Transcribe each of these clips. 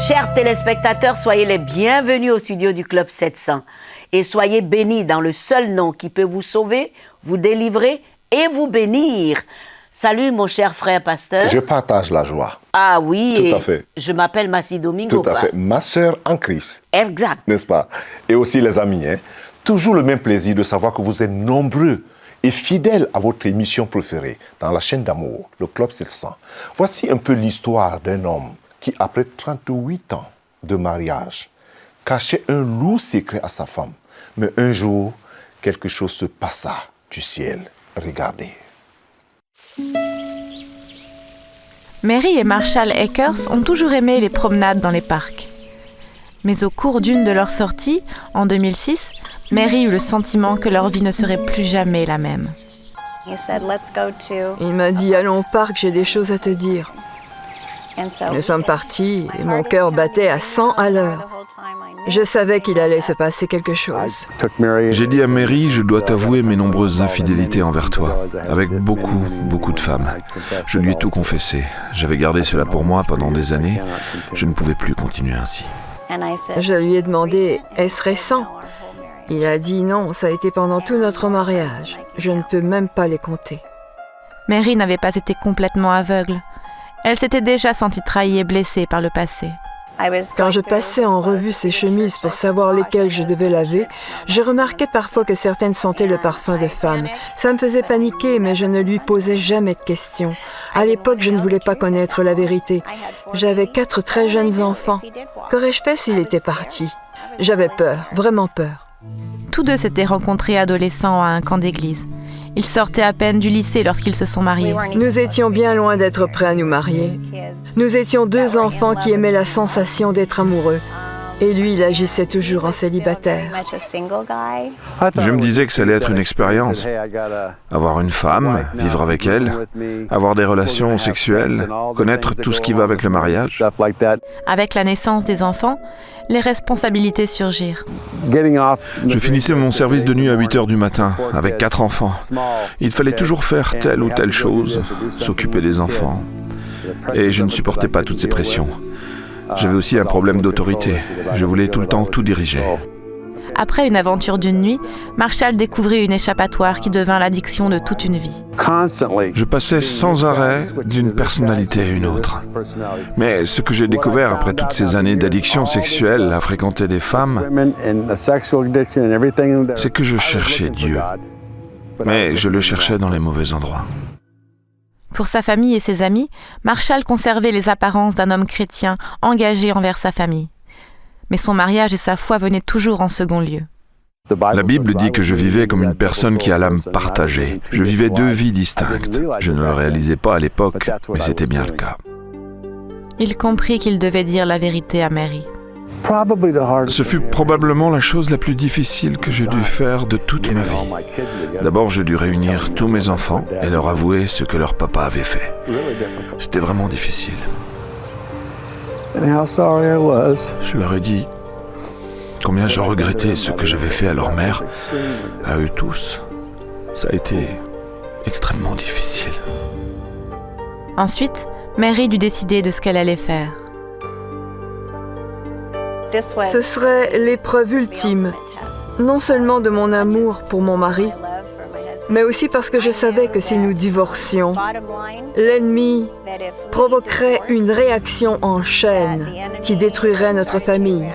Chers téléspectateurs, soyez les bienvenus au studio du Club 700 et soyez bénis dans le seul nom qui peut vous sauver, vous délivrer et vous bénir. Salut mon cher frère pasteur. Je partage la joie. Ah oui, tout à fait. Je m'appelle Massi Domingo. Tout à fait. Ma sœur en Christ. Exact. N'est-ce pas? Et aussi les amis, toujours le même plaisir de savoir que vous êtes nombreux et fidèles à votre émission préférée dans la chaîne d'amour, le Club 700. Voici un peu l'histoire d'un homme qui, après 38 ans de mariage, cachait un lourd secret à sa femme. Mais un jour, quelque chose se passa du ciel. Regardez. Mary et Marshall Akers ont toujours aimé les promenades dans les parcs. Mais au cours d'une de leurs sorties, en 2006, Mary eut le sentiment que leur vie ne serait plus jamais la même. Il m'a dit « Allons au parc, j'ai des choses à te dire ». Nous sommes partis et mon cœur battait à 100 à l'heure. Je savais qu'il allait se passer quelque chose. J'ai dit à Mary, je dois t'avouer mes nombreuses infidélités envers toi, avec beaucoup de femmes. Je lui ai tout confessé. J'avais gardé cela pour moi pendant des années. Je ne pouvais plus continuer ainsi. Je lui ai demandé, est-ce récent? Il a dit non, ça a été pendant tout notre mariage. Je ne peux même pas les compter. Mary n'avait pas été complètement aveugle. Elle s'était déjà sentie trahie et blessée par le passé. Quand je passais en revue ses chemises pour savoir lesquelles je devais laver, je remarquais parfois que certaines sentaient le parfum de femme. Ça me faisait paniquer, mais je ne lui posais jamais de questions. À l'époque, je ne voulais pas connaître la vérité. J'avais 4 très jeunes enfants. Qu'aurais-je fait s'il était parti? J'avais peur, vraiment peur. Tous deux s'étaient rencontrés adolescents à un camp d'église. Ils sortaient à peine du lycée lorsqu'ils se sont mariés. Nous étions bien loin d'être prêts à nous marier. Nous étions 2 enfants qui aimaient la sensation d'être amoureux. Et lui, il agissait toujours en célibataire. Je me disais que ça allait être une expérience. Avoir une femme, vivre avec elle, avoir des relations sexuelles, connaître tout ce qui va avec le mariage. Avec la naissance des enfants, les responsabilités surgirent. Je finissais mon service de nuit à 8h du matin, avec 4 enfants. Il fallait toujours faire telle ou telle chose, s'occuper des enfants. Et je ne supportais pas toutes ces pressions. J'avais aussi un problème d'autorité. Je voulais tout le temps tout diriger. Après une aventure d'une nuit, Marshall découvrit une échappatoire qui devint l'addiction de toute une vie. Je passais sans arrêt d'une personnalité à une autre. Mais ce que j'ai découvert après toutes ces années d'addiction sexuelle à fréquenter des femmes, c'est que je cherchais Dieu. Mais je le cherchais dans les mauvais endroits. Pour sa famille et ses amis, Marshall conservait les apparences d'un homme chrétien engagé envers sa famille. Mais son mariage et sa foi venaient toujours en second lieu. La Bible dit que je vivais comme une personne qui a l'âme partagée. Je vivais 2 vies distinctes. Je ne le réalisais pas à l'époque, mais c'était bien le cas. Il comprit qu'il devait dire la vérité à Mary. Ce fut probablement la chose la plus difficile que j'ai dû faire de toute ma vie. D'abord, je dus réunir tous mes enfants et leur avouer ce que leur papa avait fait. C'était vraiment difficile. Je leur ai dit combien je regrettais ce que j'avais fait à leur mère, à eux tous. Ça a été extrêmement difficile. Ensuite, Mary dut décider de ce qu'elle allait faire. Ce serait l'épreuve ultime, non seulement de mon amour pour mon mari, mais aussi parce que je savais que si nous divorcions, l'ennemi provoquerait une réaction en chaîne qui détruirait notre famille.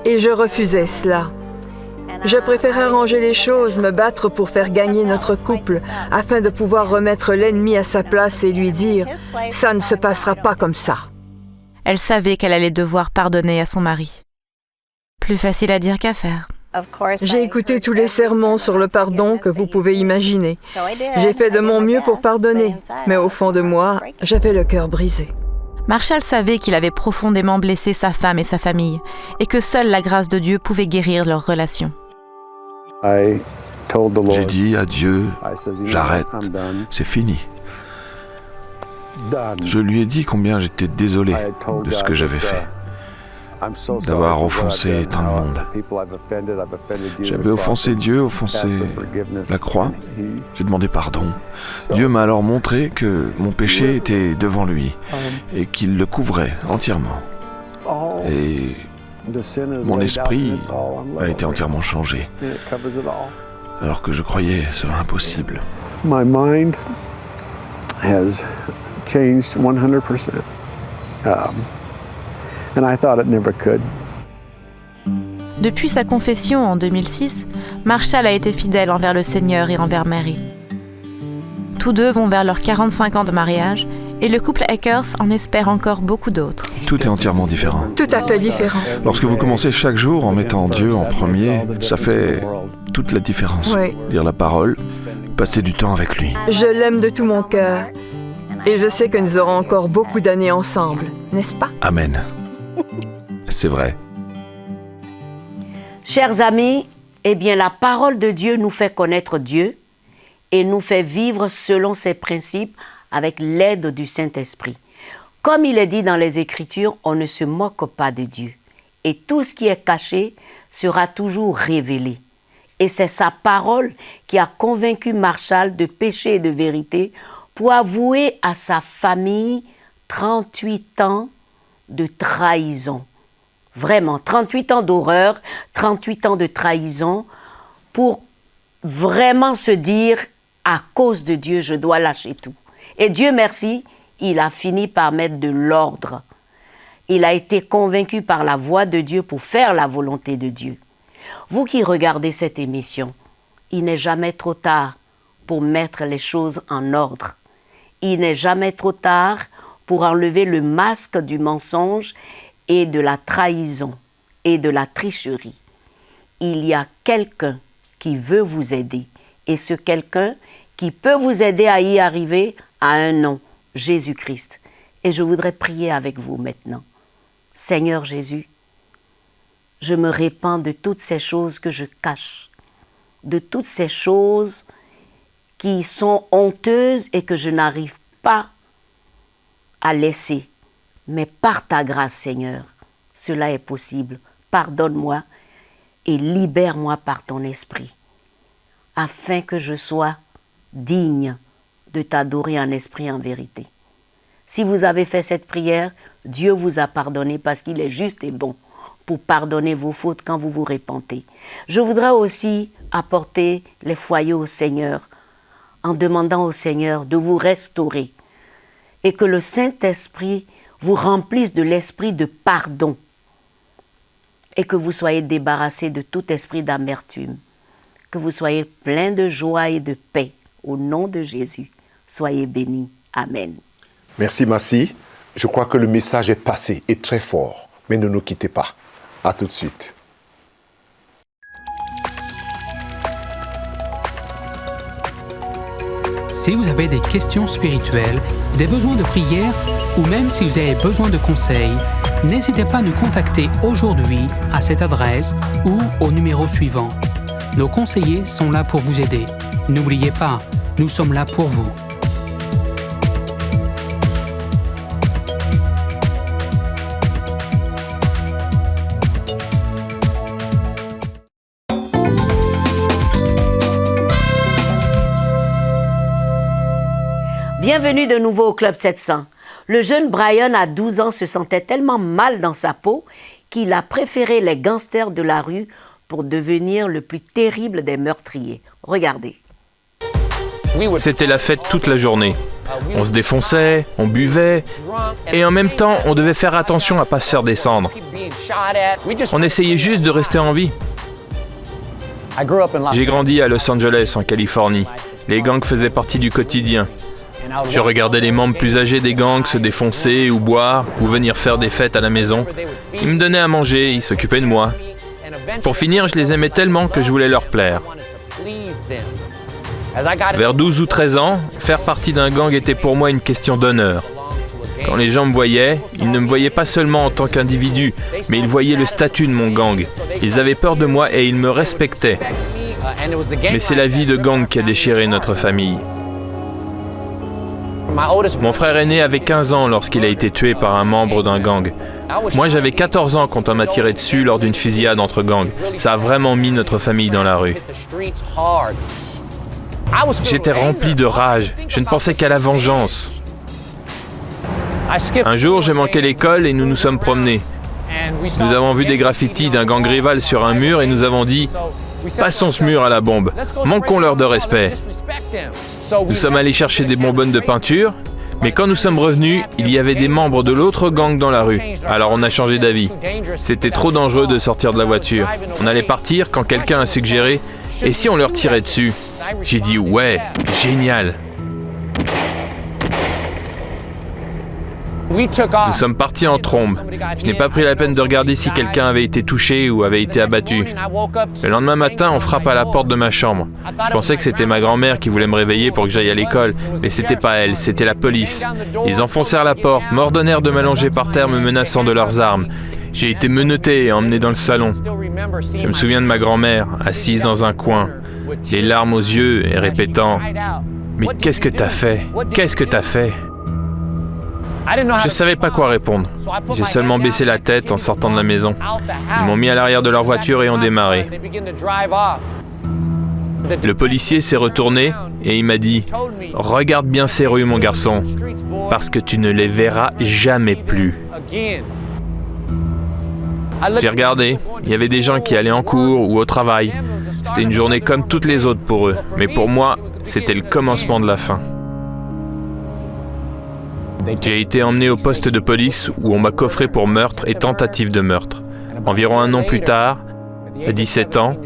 Et je refusais cela. Je préférais arranger les choses, me battre pour faire gagner notre couple, afin de pouvoir remettre l'ennemi à sa place et lui dire « ça ne se passera pas comme ça ». Elle savait qu'elle allait devoir pardonner à son mari. Plus facile à dire qu'à faire. J'ai écouté tous les sermons sur le pardon que vous pouvez imaginer. J'ai fait de mon mieux pour pardonner, mais au fond de moi, j'avais le cœur brisé. Marshall savait qu'il avait profondément blessé sa femme et sa famille, et que seule la grâce de Dieu pouvait guérir leur relation. J'ai dit à Dieu, j'arrête, c'est fini. Je lui ai dit combien j'étais désolé de ce que j'avais fait. D'avoir offensé tant de monde. J'avais offensé Dieu, offensé la croix. J'ai demandé pardon. Dieu m'a alors montré que mon péché était devant lui et qu'il le couvrait entièrement. Et mon esprit a été entièrement changé, alors que je croyais cela impossible. My mind has changed 100%. And I thought it never could. Depuis sa confession en 2006, Marshall a été fidèle envers le Seigneur et envers Mary. Tous deux vont vers leurs 45 ans de mariage et le couple Akers en espère encore beaucoup d'autres. Tout est entièrement différent. Tout à fait différent. Lorsque vous commencez chaque jour en mettant Dieu en premier, ça fait toute la différence. Oui. Lire la parole, passer du temps avec lui. Je l'aime de tout mon cœur. Et je sais que nous aurons encore beaucoup d'années ensemble, n'est-ce pas? Amen. C'est vrai. Chers amis, eh bien la parole de Dieu nous fait connaître Dieu et nous fait vivre selon ses principes avec l'aide du Saint-Esprit. Comme il est dit dans les Écritures, on ne se moque pas de Dieu. Et tout ce qui est caché sera toujours révélé. Et c'est sa parole qui a convaincu Marshall de péché et de vérité pour avouer à sa famille 38 ans de trahison. Vraiment, 38 ans d'horreur, 38 ans de trahison pour vraiment se dire, à cause de Dieu, je dois lâcher tout. Et Dieu merci, il a fini par mettre de l'ordre. Il a été convaincu par la voix de Dieu pour faire la volonté de Dieu. Vous qui regardez cette émission, il n'est jamais trop tard pour mettre les choses en ordre. Il n'est jamais trop tard pour enlever le masque du mensonge et de la trahison et de la tricherie. Il y a quelqu'un qui veut vous aider et ce quelqu'un qui peut vous aider à y arriver a un nom, Jésus-Christ. Et je voudrais prier avec vous maintenant. Seigneur Jésus, je me répands de toutes ces choses que je cache, de toutes ces choses qui sont honteuses et que je n'arrive pas à laisser. Mais par ta grâce, Seigneur, cela est possible. Pardonne-moi et libère-moi par ton esprit, afin que je sois digne de t'adorer en esprit et en vérité. Si vous avez fait cette prière, Dieu vous a pardonné parce qu'il est juste et bon pour pardonner vos fautes quand vous vous repentez. Je voudrais aussi apporter les foyers au Seigneur en demandant au Seigneur de vous restaurer et que le Saint-Esprit vous remplisse de l'esprit de pardon et que vous soyez débarrassés de tout esprit d'amertume, que vous soyez pleins de joie et de paix. Au nom de Jésus, soyez bénis. Amen. Merci Massi. Je crois que le message est passé et très fort. Mais ne nous quittez pas. À tout de suite. Si vous avez des questions spirituelles, des besoins de prière ou même si vous avez besoin de conseils, n'hésitez pas à nous contacter aujourd'hui à cette adresse ou au numéro suivant. Nos conseillers sont là pour vous aider. N'oubliez pas, nous sommes là pour vous. Bienvenue de nouveau au Club 700. Le jeune Brian, à 12 ans, se sentait tellement mal dans sa peau qu'il a préféré les gangsters de la rue pour devenir le plus terrible des meurtriers. Regardez. C'était la fête toute la journée. On se défonçait, on buvait, et en même temps, on devait faire attention à ne pas se faire descendre. On essayait juste de rester en vie. J'ai grandi à Los Angeles, en Californie. Les gangs faisaient partie du quotidien. Je regardais les membres plus âgés des gangs se défoncer ou boire ou venir faire des fêtes à la maison. Ils me donnaient à manger, ils s'occupaient de moi. Pour finir, je les aimais tellement que je voulais leur plaire. Vers 12 ou 13 ans, faire partie d'un gang était pour moi une question d'honneur. Quand les gens me voyaient, ils ne me voyaient pas seulement en tant qu'individu, mais ils voyaient le statut de mon gang. Ils avaient peur de moi et ils me respectaient. Mais c'est la vie de gang qui a déchiré notre famille. Mon frère aîné avait 15 ans lorsqu'il a été tué par un membre d'un gang. Moi, j'avais 14 ans quand on m'a tiré dessus lors d'une fusillade entre gangs. Ça a vraiment mis notre famille dans la rue. J'étais rempli de rage. Je ne pensais qu'à la vengeance. Un jour, j'ai manqué l'école et nous nous sommes promenés. Nous avons vu des graffitis d'un gang rival sur un mur et nous avons dit « Passons ce mur à la bombe, manquons-leur de respect ». Nous sommes allés chercher des bonbonnes de peinture, mais quand nous sommes revenus, il y avait des membres de l'autre gang dans la rue. Alors on a changé d'avis. C'était trop dangereux de sortir de la voiture. On allait partir quand quelqu'un a suggéré « Et si on leur tirait dessus ?» J'ai dit « Ouais, génial !» Nous sommes partis en trombe. Je n'ai pas pris la peine de regarder si quelqu'un avait été touché ou avait été abattu. Le lendemain matin, on frappe à la porte de ma chambre. Je pensais que c'était ma grand-mère qui voulait me réveiller pour que j'aille à l'école, mais c'était pas elle, c'était la police. Ils enfoncèrent la porte, m'ordonnèrent de m'allonger par terre me menaçant de leurs armes. J'ai été menotté et emmené dans le salon. Je me souviens de ma grand-mère, assise dans un coin, les larmes aux yeux et répétant « Mais qu'est-ce que t'as fait ? Qu'est-ce que t'as fait ?» Je ne savais pas quoi répondre. J'ai seulement baissé la tête en sortant de la maison. Ils m'ont mis à l'arrière de leur voiture et ont démarré. Le policier s'est retourné et il m'a dit « Regarde bien ces rues, mon garçon, parce que tu ne les verras jamais plus. » J'ai regardé. Il y avait des gens qui allaient en cours ou au travail. C'était une journée comme toutes les autres pour eux. Mais pour moi, c'était le commencement de la fin. J'ai été emmené au poste de police où on m'a coffré pour meurtre et tentative de meurtre. Environ un an plus tard, à 17 ans,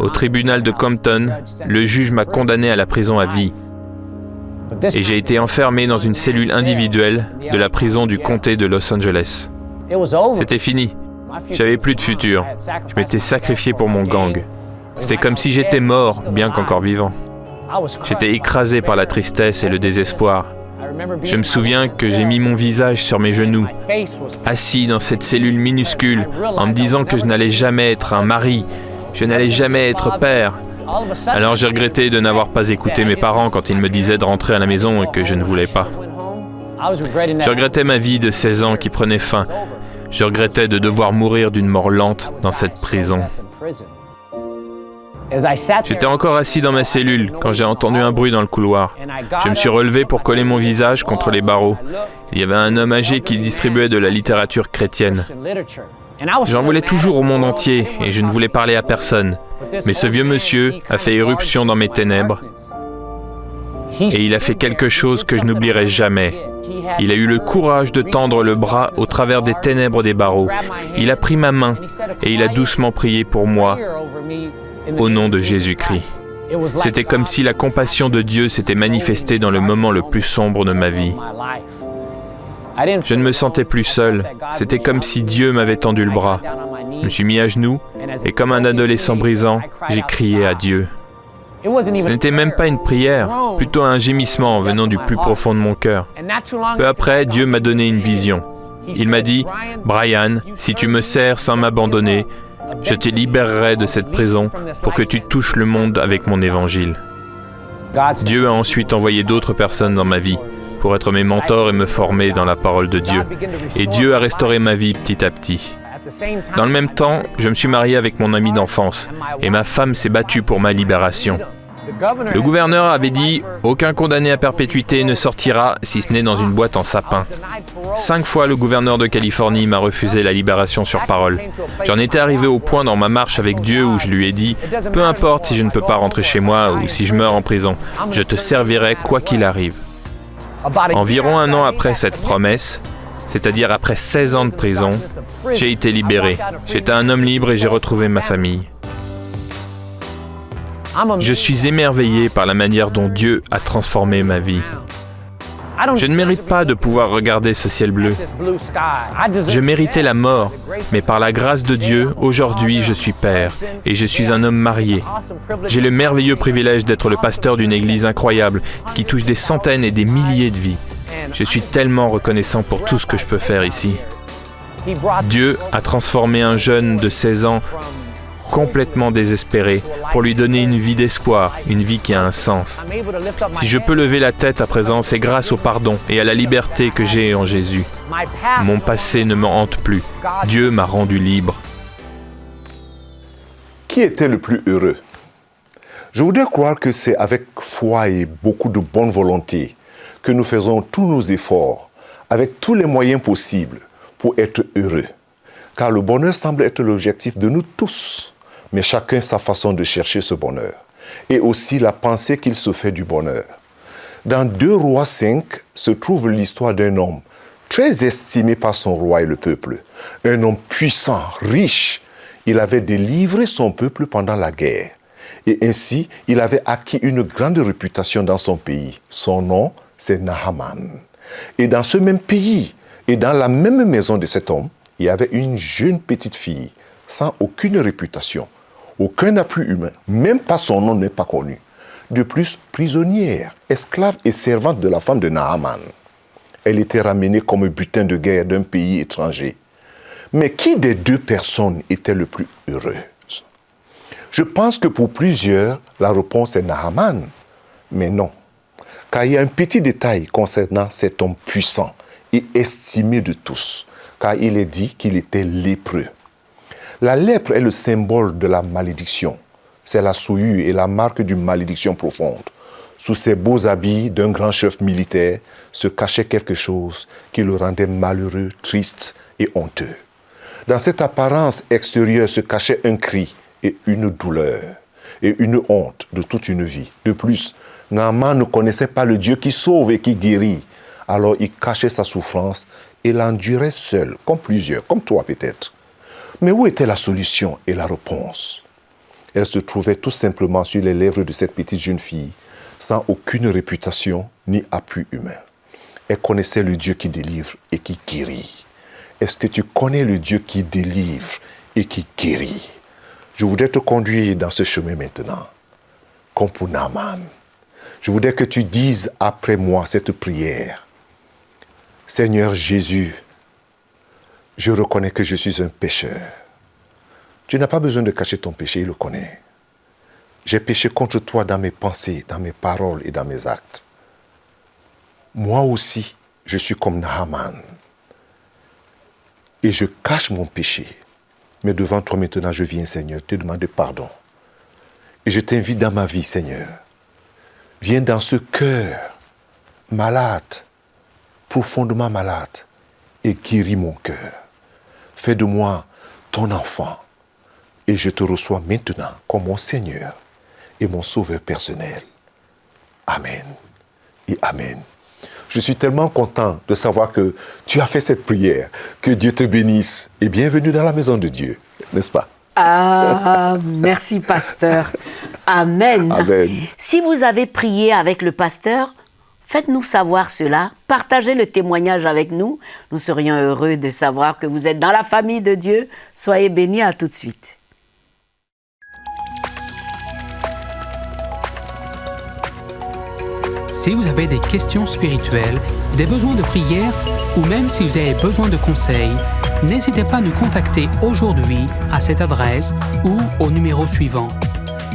au tribunal de Compton, le juge m'a condamné à la prison à vie. Et j'ai été enfermé dans une cellule individuelle de la prison du comté de Los Angeles. C'était fini. J'avais plus de futur. Je m'étais sacrifié pour mon gang. C'était comme si j'étais mort, bien qu'encore vivant. J'étais écrasé par la tristesse et le désespoir. Je me souviens que j'ai mis mon visage sur mes genoux, assis dans cette cellule minuscule, en me disant que je n'allais jamais être un mari, je n'allais jamais être père. Alors j'ai regretté de n'avoir pas écouté mes parents quand ils me disaient de rentrer à la maison et que je ne voulais pas. Je regrettais ma vie de 16 ans qui prenait fin. Je regrettais de devoir mourir d'une mort lente dans cette prison. J'étais encore assis dans ma cellule quand j'ai entendu un bruit dans le couloir. Je me suis relevé pour coller mon visage contre les barreaux. Il y avait un homme âgé qui distribuait de la littérature chrétienne. J'en voulais toujours au monde entier et je ne voulais parler à personne. Mais ce vieux monsieur a fait éruption dans mes ténèbres et il a fait quelque chose que je n'oublierai jamais. Il a eu le courage de tendre le bras au travers des ténèbres des barreaux. Il a pris ma main et il a doucement prié pour moi. Au nom de Jésus-Christ. C'était comme si la compassion de Dieu s'était manifestée dans le moment le plus sombre de ma vie. Je ne me sentais plus seul. C'était comme si Dieu m'avait tendu le bras. Je me suis mis à genoux et comme un adolescent brisant, j'ai crié à Dieu. Ce n'était même pas une prière, plutôt un gémissement venant du plus profond de mon cœur. Peu après, Dieu m'a donné une vision. Il m'a dit « Brian, si tu me sers sans m'abandonner, je te libérerai de cette prison pour que tu touches le monde avec mon évangile. » Dieu a ensuite envoyé d'autres personnes dans ma vie pour être mes mentors et me former dans la parole de Dieu. Et Dieu a restauré ma vie petit à petit. Dans le même temps, je me suis marié avec mon ami d'enfance et ma femme s'est battue pour ma libération. Le gouverneur avait dit « Aucun condamné à perpétuité ne sortira si ce n'est dans une boîte en sapin. » 5 fois, le gouverneur de Californie m'a refusé la libération sur parole. J'en étais arrivé au point dans ma marche avec Dieu où je lui ai dit « Peu importe si je ne peux pas rentrer chez moi ou si je meurs en prison, je te servirai quoi qu'il arrive. » Environ un an après cette promesse, c'est-à-dire après 16 ans de prison, j'ai été libéré. J'étais un homme libre et j'ai retrouvé ma famille. Je suis émerveillé par la manière dont Dieu a transformé ma vie. Je ne mérite pas de pouvoir regarder ce ciel bleu. Je méritais la mort, mais par la grâce de Dieu, aujourd'hui je suis père et je suis un homme marié. J'ai le merveilleux privilège d'être le pasteur d'une église incroyable qui touche des centaines et des milliers de vies. Je suis tellement reconnaissant pour tout ce que je peux faire ici. Dieu a transformé un jeune de 16 ans complètement désespéré pour lui donner une vie d'espoir, une vie qui a un sens. Si je peux lever la tête à présent, c'est grâce au pardon et à la liberté que j'ai en Jésus. Mon passé ne me hante plus. Dieu m'a rendu libre. Qui était le plus heureux? Je voudrais croire que c'est avec foi et beaucoup de bonne volonté que nous faisons tous nos efforts, avec tous les moyens possibles, pour être heureux. car le bonheur semble être l'objectif de nous tous, mais chacun sa façon de chercher ce bonheur, et aussi la pensée qu'il se fait du bonheur. Dans 2 Rois 5 se trouve l'histoire d'un homme très estimé par son roi et le peuple, un homme puissant, riche. Il avait délivré son peuple pendant la guerre, et ainsi il avait acquis une grande réputation dans son pays. Son nom, c'est Naaman. Et dans ce même pays, et dans la même maison de cet homme, il y avait une jeune petite fille, sans aucune réputation, aucun appui humain, même pas son nom n'est pas connu. De plus, prisonnière, esclave et servante de la femme de Naaman. Elle était ramenée comme butin de guerre d'un pays étranger. Mais qui des 2 personnes était le plus heureuse? Je pense que pour plusieurs, la réponse est Naaman. Mais non, car il y a un petit détail concernant cet homme puissant et estimé de tous, car il est dit qu'il était lépreux. La lèpre est le symbole de la malédiction. C'est la souillure et la marque d'une malédiction profonde. Sous ses beaux habits d'un grand chef militaire se cachait quelque chose qui le rendait malheureux, triste et honteux. Dans cette apparence extérieure se cachait un cri et une douleur et une honte de toute une vie. De plus, Naaman ne connaissait pas le Dieu qui sauve et qui guérit. Alors il cachait sa souffrance et l'endurait seul, comme plusieurs, comme toi peut-être. Mais où était la solution et la réponse? Elle se trouvait tout simplement sur les lèvres de cette petite jeune fille, sans aucune réputation ni appui humain. Elle connaissait le Dieu qui délivre et qui guérit. Est-ce que tu connais le Dieu qui délivre et qui guérit? Je voudrais te conduire dans ce chemin maintenant, comme pour Naaman. Je voudrais que tu dises après moi cette prière. Seigneur Jésus, je reconnais que je suis un pécheur. Tu n'as pas besoin de cacher ton péché, il le connaît. J'ai péché contre toi dans mes pensées, dans mes paroles et dans mes actes. Moi aussi, je suis comme Naaman. Et je cache mon péché. Mais devant toi maintenant, je viens, Seigneur, te demander pardon. Et je t'invite dans ma vie, Seigneur. Viens dans ce cœur malade, profondément malade, et guéris mon cœur. Fais de moi ton enfant. Et je te reçois maintenant comme mon Seigneur et mon Sauveur personnel. Amen et Amen. Je suis tellement content de savoir que tu as fait cette prière. Que Dieu te bénisse et bienvenue dans la maison de Dieu, n'est-ce pas? Ah, merci pasteur. Amen. Amen. Si vous avez prié avec le pasteur, faites-nous savoir cela. Partagez le témoignage avec nous. Nous serions heureux de savoir que vous êtes dans la famille de Dieu. Soyez bénis, à tout de suite. Si vous avez des questions spirituelles, des besoins de prière ou même si vous avez besoin de conseils, n'hésitez pas à nous contacter aujourd'hui à cette adresse ou au numéro suivant.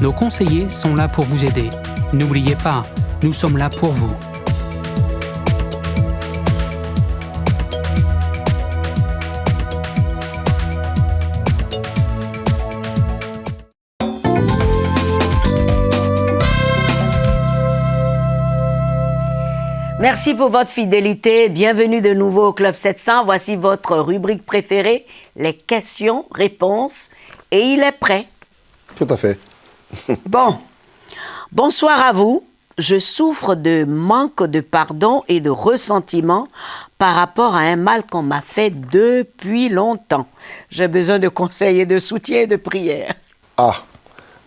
Nos conseillers sont là pour vous aider. N'oubliez pas, nous sommes là pour vous. Merci pour votre fidélité. Bienvenue de nouveau au Club 700. Voici votre rubrique préférée, les questions-réponses. Et il est prêt. Tout à fait. Bon. Bonsoir à vous. Je souffre de manque de pardon et de ressentiment par rapport à un mal qu'on m'a fait depuis longtemps. J'ai besoin de conseils et de soutien et de prières. Ah,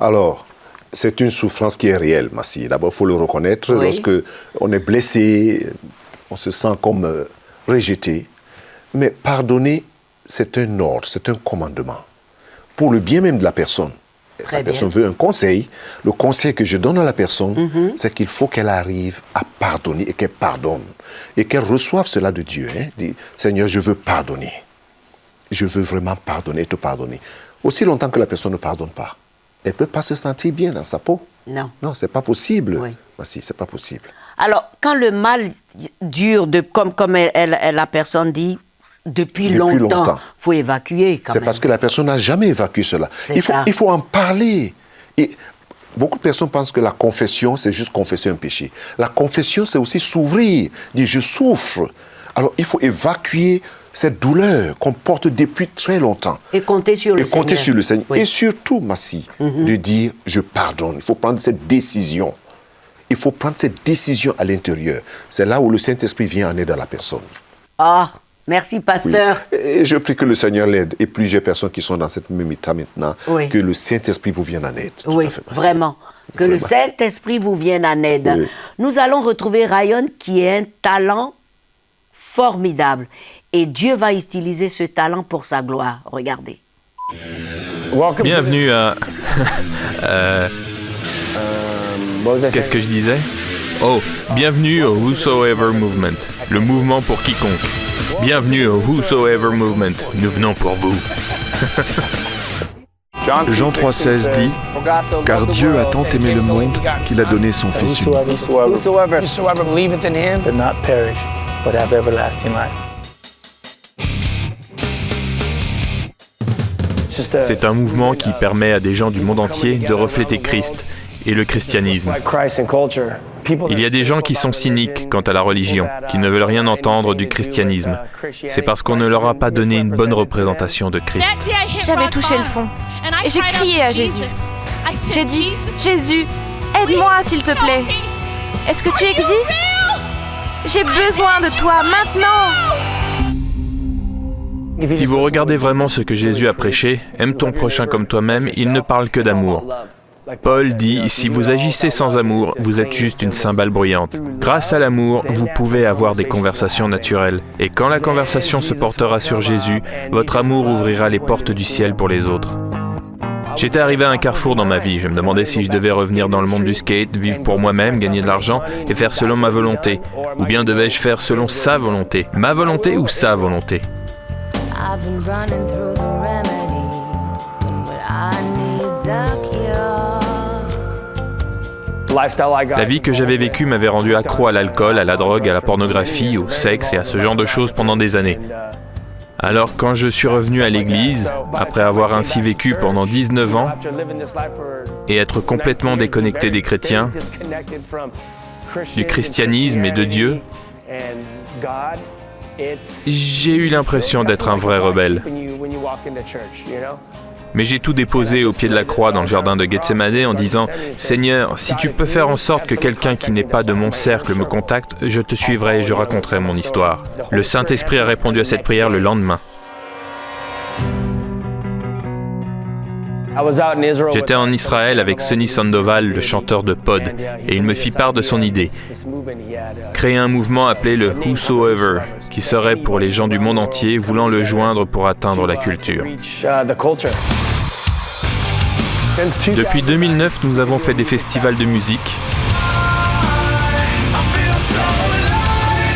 alors, c'est une souffrance qui est réelle, Massi. D'abord, il faut le reconnaître. Oui. Lorsque on est blessé, on se sent comme rejeté. Mais pardonner, c'est un ordre, c'est un commandement. Pour le bien même de la personne. Très la bien. personne veut un conseil. Le conseil que je donne à la personne, c'est qu'il faut qu'elle arrive à pardonner et qu'elle pardonne. Et qu'elle reçoive cela de Dieu. Hein. Dit, Seigneur, je veux pardonner. Je veux vraiment pardonner et te pardonner. Aussi longtemps que la personne ne pardonne pas, elle ne peut pas se sentir bien dans sa peau. Non. Non, ce n'est pas possible. Oui. Massi, ce n'est pas possible. Alors, quand le mal dure, comme la personne dit, depuis longtemps, il faut évacuer quand C'est même. parce que la personne n'a jamais évacué cela. C'est ça. Il faut en parler. Et beaucoup de personnes pensent que la confession, c'est juste confesser un péché. La confession, c'est aussi s'ouvrir. Dire, je souffre. Alors, il faut évacuer cette douleur qu'on porte depuis très longtemps. Et compter sur le Seigneur. Et compter sur le Seigneur. Oui. Et surtout, Massi, de dire « je pardonne ». Il faut prendre cette décision. Il faut prendre cette décision à l'intérieur. C'est là où le Saint-Esprit vient en aide à la personne. Ah, merci, pasteur. Oui. Et je prie que le Seigneur l'aide et plusieurs personnes qui sont dans cette même état maintenant, Oui. que le Saint-Esprit vous vienne en aide. Tout Oui, à fait, Massi. vraiment. Que le Saint-Esprit vous vienne en aide. Oui. Nous allons retrouver Ryan qui a un talent formidable. Et Dieu va utiliser ce talent pour sa gloire. Regardez. Bienvenue à... Qu'est-ce que je disais? Oh, bienvenue au Whosoever Movement, le mouvement pour quiconque. Bienvenue au Whosoever Movement, nous venons pour vous. Jean 3,16 dit « Car Dieu a tant aimé le monde qu'il a donné son Fils unique. Whosoever believeth in him did not perish, but have everlasting life. » C'est un mouvement qui permet à des gens du monde entier de refléter Christ et le christianisme. Il y a des gens qui sont cyniques quant à la religion, qui ne veulent rien entendre du christianisme. C'est parce qu'on ne leur a pas donné une bonne représentation de Christ. J'avais touché le fond et j'ai crié à Jésus. J'ai dit « Jésus, aide-moi s'il te plaît. Est-ce que tu existes? J'ai besoin de toi maintenant !» Si vous regardez vraiment ce que Jésus a prêché, « Aime ton prochain comme toi-même », il ne parle que d'amour. Paul dit « Si vous agissez sans amour, vous êtes juste une cymbale bruyante. Grâce à l'amour, vous pouvez avoir des conversations naturelles. Et quand la conversation se portera sur Jésus, votre amour ouvrira les portes du ciel pour les autres. » J'étais arrivé à un carrefour dans ma vie. Je me demandais si je devais revenir dans le monde du skate, vivre pour moi-même, gagner de l'argent et faire selon ma volonté. Ou bien devais-je faire selon sa volonté? Ma volonté ou sa volonté? La vie que j'avais vécue m'avait rendu accro à l'alcool, à la drogue, à la pornographie, au sexe et à ce genre de choses pendant des années. Alors quand je suis revenu à l'église, après avoir ainsi vécu pendant 19 ans et être complètement déconnecté des chrétiens, du christianisme et de Dieu, j'ai eu l'impression d'être un vrai rebelle. Mais j'ai tout déposé au pied de la croix dans le jardin de Gethsémanée en disant « Seigneur, si tu peux faire en sorte que quelqu'un qui n'est pas de mon cercle me contacte, je te suivrai et je raconterai mon histoire. » Le Saint-Esprit a répondu à cette prière le lendemain. J'étais en Israël avec Sonny Sandoval, le chanteur de Pod, et il me fit part de son idée. Créer un mouvement appelé le Whosoever, qui serait pour les gens du monde entier voulant le joindre pour atteindre la culture. Depuis 2009, nous avons fait des festivals de musique,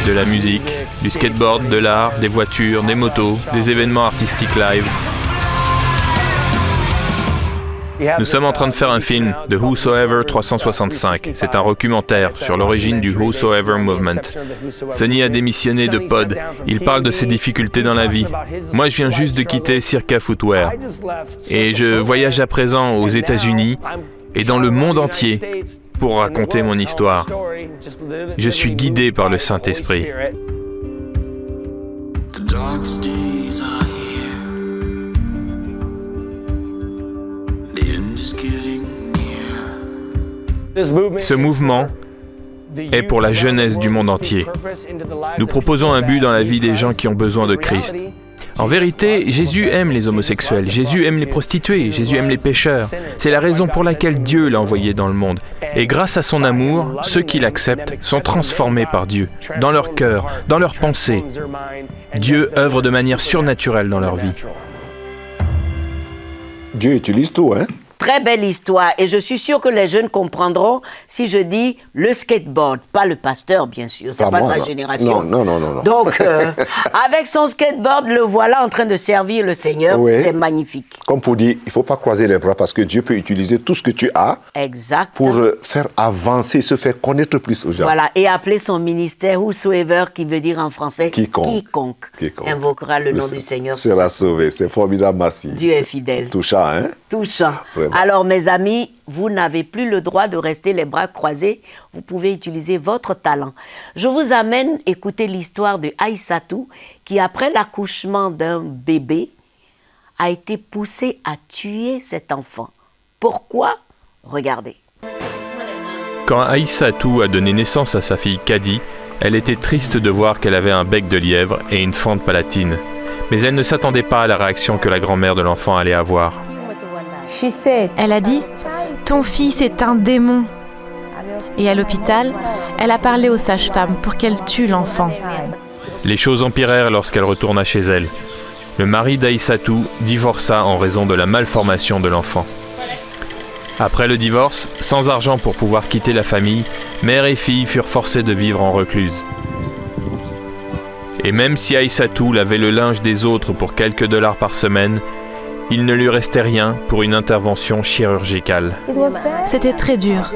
de la musique, du skateboard, de l'art, des voitures, des motos, des événements artistiques live. Nous sommes en train de faire un film, The Whosoever 365. C'est un documentaire sur l'origine du Whosoever Movement. Sonny a démissionné de Pod. Il parle de ses difficultés dans la vie. Moi, je viens juste de quitter Circa Footwear. Et je voyage à présent aux États-Unis et dans le monde entier pour raconter mon histoire. Je suis guidé par le Saint-Esprit. Ce mouvement est pour la jeunesse du monde entier. Nous proposons un but dans la vie des gens qui ont besoin de Christ. En vérité, Jésus aime les homosexuels, Jésus aime les prostituées, Jésus aime les pécheurs. C'est la raison pour laquelle Dieu l'a envoyé dans le monde. Et grâce à son amour, ceux qui l'acceptent sont transformés par Dieu, dans leur cœur, dans leurs pensées. Dieu œuvre de manière surnaturelle dans leur vie. Dieu utilise tout, hein? Très belle histoire. Et je suis sûre que les jeunes comprendront si je dis le skateboard. Pas le pasteur, bien sûr. C'est pas sa génération. Non. Donc, avec son skateboard, le voilà en train de servir le Seigneur. Oui. C'est magnifique. Comme pour dire, il ne faut pas croiser les bras parce que Dieu peut utiliser tout ce que tu as pour faire avancer, se faire connaître plus aux gens. Voilà. Et appeler son ministère Whosoever, qui veut dire en français quiconque invoquera le nom du Seigneur. Sera sauvé. C'est formidable, Massi. Dieu est fidèle. Touchant, hein? Touchant. Vraiment. Alors, mes amis, vous n'avez plus le droit de rester les bras croisés. Vous pouvez utiliser votre talent. Je vous amène écouter l'histoire de Aïssatou, qui, après l'accouchement d'un bébé, a été poussée à tuer cet enfant. Pourquoi? Regardez. Quand Aïssatou a donné naissance à sa fille Kadi, elle était triste de voir qu'elle avait un bec de lièvre et une fente palatine. Mais elle ne s'attendait pas à la réaction que la grand-mère de l'enfant allait avoir. Elle a dit « Ton fils est un démon ». Et à l'hôpital, elle a parlé aux sages-femmes pour qu'elles tuent l'enfant. Les choses empirèrent lorsqu'elle retourna chez elle. Le mari d'Aïssatou divorça en raison de la malformation de l'enfant. Après le divorce, sans argent pour pouvoir quitter la famille, mère et fille furent forcées de vivre en recluse. Et même si Aïssatou lavait le linge des autres pour quelques dollars par semaine, il ne lui restait rien pour une intervention chirurgicale. C'était très dur.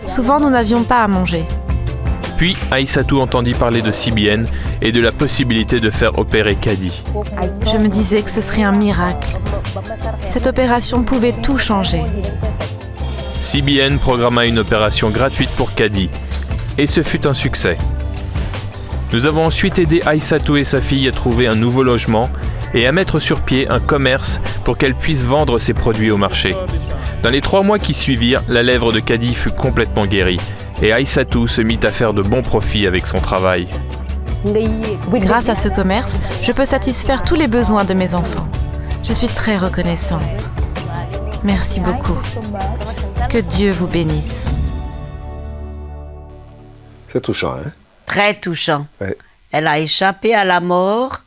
Souvent, nous n'avions pas à manger. Puis Aïssatou entendit parler de CBN et de la possibilité de faire opérer Kadi. Je me disais que ce serait un miracle. Cette opération pouvait tout changer. CBN programma une opération gratuite pour Kadi. Et ce fut un succès. Nous avons ensuite aidé Aïssatou et sa fille à trouver un nouveau logement et à mettre sur pied un commerce pour qu'elle puisse vendre ses produits au marché. Dans les 3 mois qui suivirent, la lèvre de Kadi fut complètement guérie et Aïssatou se mit à faire de bons profits avec son travail. Grâce à ce commerce, je peux satisfaire tous les besoins de mes enfants. Je suis très reconnaissante. Merci beaucoup. Que Dieu vous bénisse. C'est touchant, hein? Très touchant. Ouais. Elle a échappé à la mort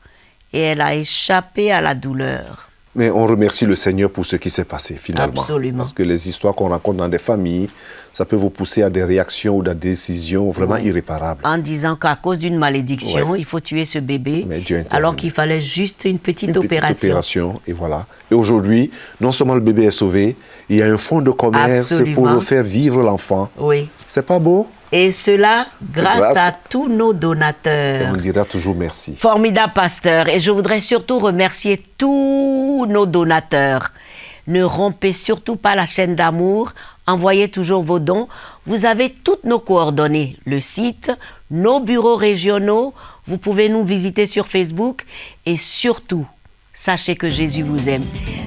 et elle a échappé à la douleur. Mais on remercie le Seigneur pour ce qui s'est passé finalement. Absolument. Parce que les histoires qu'on raconte dans des familles, ça peut vous pousser à des réactions ou des décisions vraiment irréparables. En disant qu'à cause d'une malédiction, il faut tuer ce bébé, Mais Dieu intervient. alors qu'il fallait juste une petite opération. Et voilà. Et aujourd'hui, non seulement le bébé est sauvé, il y a un fonds de commerce Absolument. pour faire vivre l'enfant. Oui. C'est pas beau? Et cela grâce à tous nos Et donateurs. on dira toujours merci. Formidable pasteur. Et je voudrais surtout remercier tous nos donateurs. Ne rompez surtout pas la chaîne d'amour. Envoyez toujours vos dons. Vous avez toutes nos coordonnées. Le site, nos bureaux régionaux. Vous pouvez nous visiter sur Facebook. Et surtout, sachez que Jésus vous aime.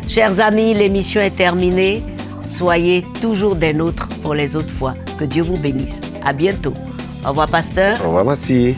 Chers amis, l'émission est terminée. Soyez toujours des nôtres pour les autres fois. Que Dieu vous bénisse. À bientôt. Au revoir, pasteur. Au revoir, merci.